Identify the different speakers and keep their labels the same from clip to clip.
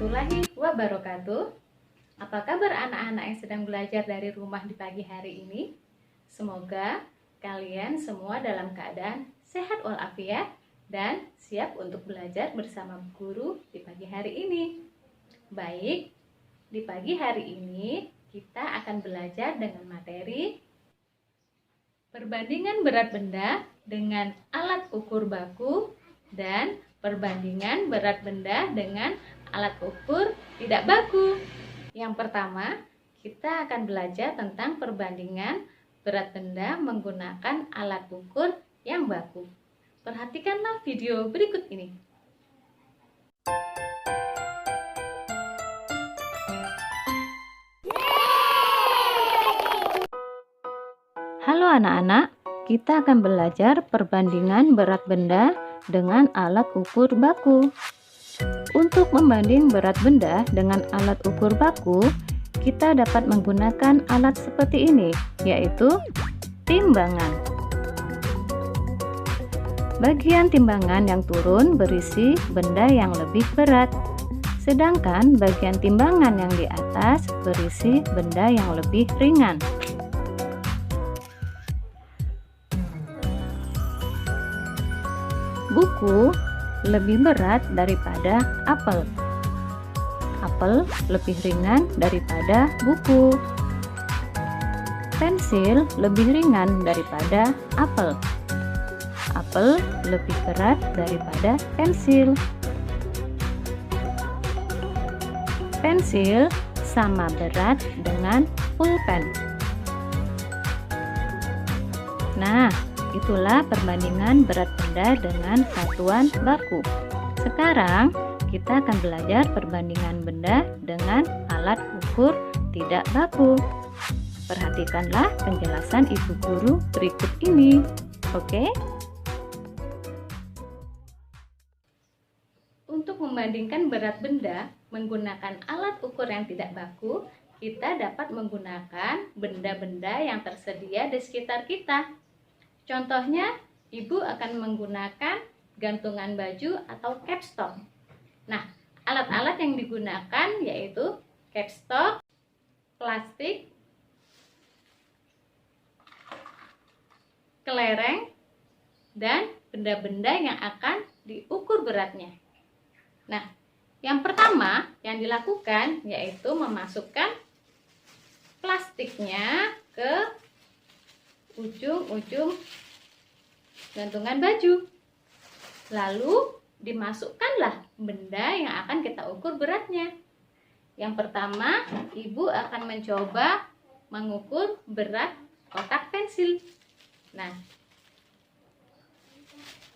Speaker 1: warahmatullahi wabarakatuh. Apa kabar anak-anak yang sedang belajar dari rumah di pagi hari ini? Semoga kalian semua dalam keadaan sehat walafiat dan siap untuk belajar bersama guru di pagi hari ini. Baik, di pagi hari ini kita akan belajar dengan materi perbandingan berat benda dengan alat ukur baku dan perbandingan berat benda dengan alat ukur tidak baku. Yang pertama, kita akan belajar tentang perbandingan berat benda menggunakan alat ukur yang baku. Perhatikanlah video berikut ini. Halo anak-anak, kita akan belajar perbandingan berat benda dengan alat ukur baku. Untuk membanding berat benda dengan alat ukur baku, kita dapat menggunakan alat seperti ini, yaitu timbangan. Bagian timbangan yang turun berisi benda yang lebih berat, sedangkan bagian timbangan yang di atas berisi benda yang lebih ringan. Buku lebih berat daripada apel. Apel lebih ringan daripada buku. Pensil lebih ringan daripada apel. Apel lebih berat daripada pensil. Pensil sama berat dengan pulpen. Nah, itulah perbandingan berat benda dengan satuan baku. Sekarang kita akan belajar perbandingan benda dengan alat ukur tidak baku. Perhatikanlah penjelasan ibu guru berikut ini. Oke? Untuk membandingkan berat benda menggunakan alat ukur yang tidak baku, kita dapat menggunakan benda-benda yang tersedia di sekitar kita. Contohnya, ibu akan menggunakan gantungan baju atau capstock. Nah, alat-alat yang digunakan yaitu capstock, plastik, kelereng, dan benda-benda yang akan diukur beratnya. Nah, yang pertama yang dilakukan yaitu memasukkan plastiknya ke ujung-ujung gantungan baju. Lalu dimasukkanlah benda yang akan kita ukur beratnya. Yang pertama, ibu akan mencoba mengukur berat kotak pensil. Nah,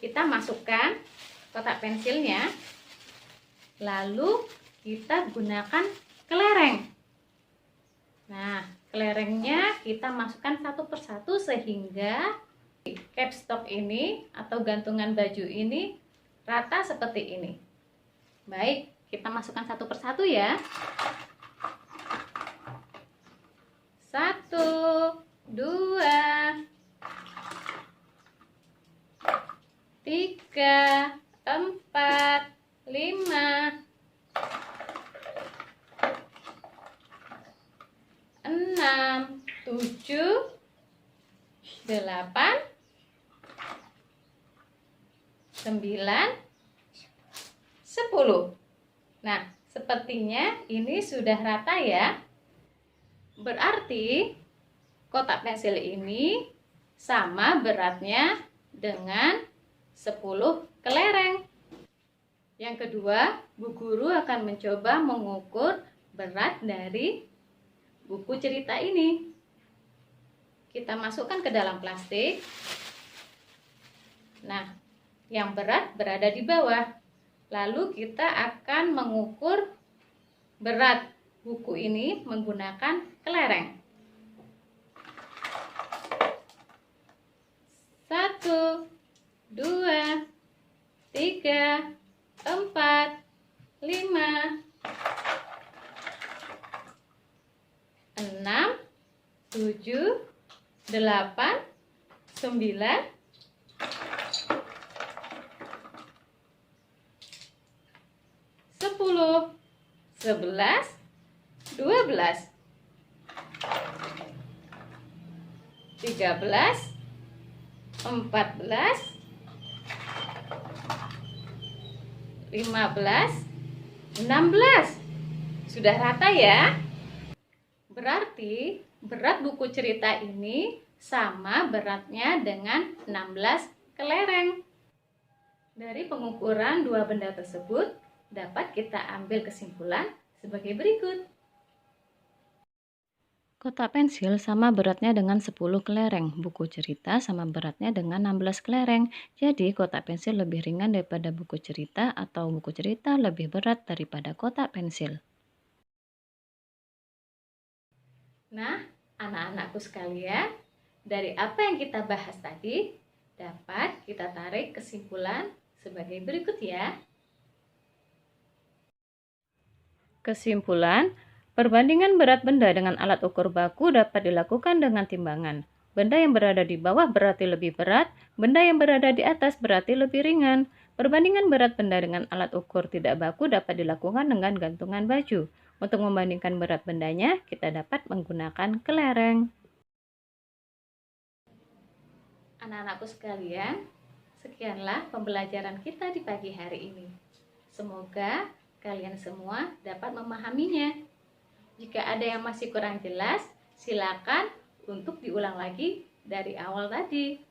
Speaker 1: kita masukkan kotak pensilnya. Lalu kita gunakan kelereng. Nah, kelerengnya kita masukkan satu persatu sehingga capstock ini atau gantungan baju ini rata seperti ini. Baik, kita masukkan satu persatu ya. 1, 2, 3, 4, 5, 6, 7, 8, 9, 10. Nah, sepertinya ini sudah rata ya. Berarti kotak pensil ini sama beratnya dengan 10 kelereng. Yang kedua, Bu Guru akan mencoba mengukur berat dari buku cerita ini. Kita masukkan ke dalam plastik. Nah, yang berat berada di bawah. Lalu kita akan mengukur berat buku ini menggunakan kelereng. 1, 2, 3, 4, 5, 6, 7, 8, 9, 10. 11, 12, 13, 14, 15, 16. Sudah rata ya? Berarti berat buku cerita ini sama beratnya dengan 16 kelereng. Dari pengukuran dua benda tersebut, dapat kita ambil kesimpulan sebagai berikut.
Speaker 2: Kotak pensil sama beratnya dengan 10 kelereng, buku cerita sama beratnya dengan 16 kelereng. Jadi kotak pensil lebih ringan daripada buku cerita atau buku cerita lebih berat daripada kotak pensil.
Speaker 1: Nah, anak-anakku sekalian, dari apa yang kita bahas tadi, dapat kita tarik kesimpulan sebagai berikut ya.
Speaker 2: Kesimpulan, perbandingan berat benda dengan alat ukur baku dapat dilakukan dengan timbangan. Benda yang berada di bawah berarti lebih berat, benda yang berada di atas berarti lebih ringan. Perbandingan berat benda dengan alat ukur tidak baku dapat dilakukan dengan gantungan baju. Untuk membandingkan berat bendanya, kita dapat menggunakan kelereng.
Speaker 1: Anak-anakku sekalian, sekianlah pembelajaran kita di pagi hari ini. Semoga kalian semua dapat memahaminya. Jika ada yang masih kurang jelas, silakan untuk diulang lagi dari awal tadi.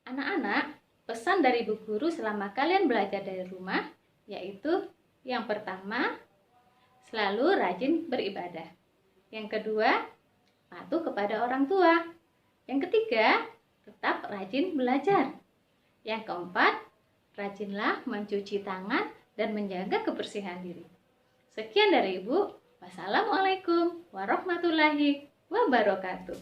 Speaker 1: Anak-anak, pesan dari Bu Guru selama kalian belajar dari rumah yaitu yang pertama, selalu rajin beribadah. Yang kedua, patuh kepada orang tua. Yang ketiga, tetap rajin belajar. Yang keempat, rajinlah mencuci tangan dan menjaga kebersihan diri. Sekian dari Ibu. Wassalamualaikum warahmatullahi wabarakatuh.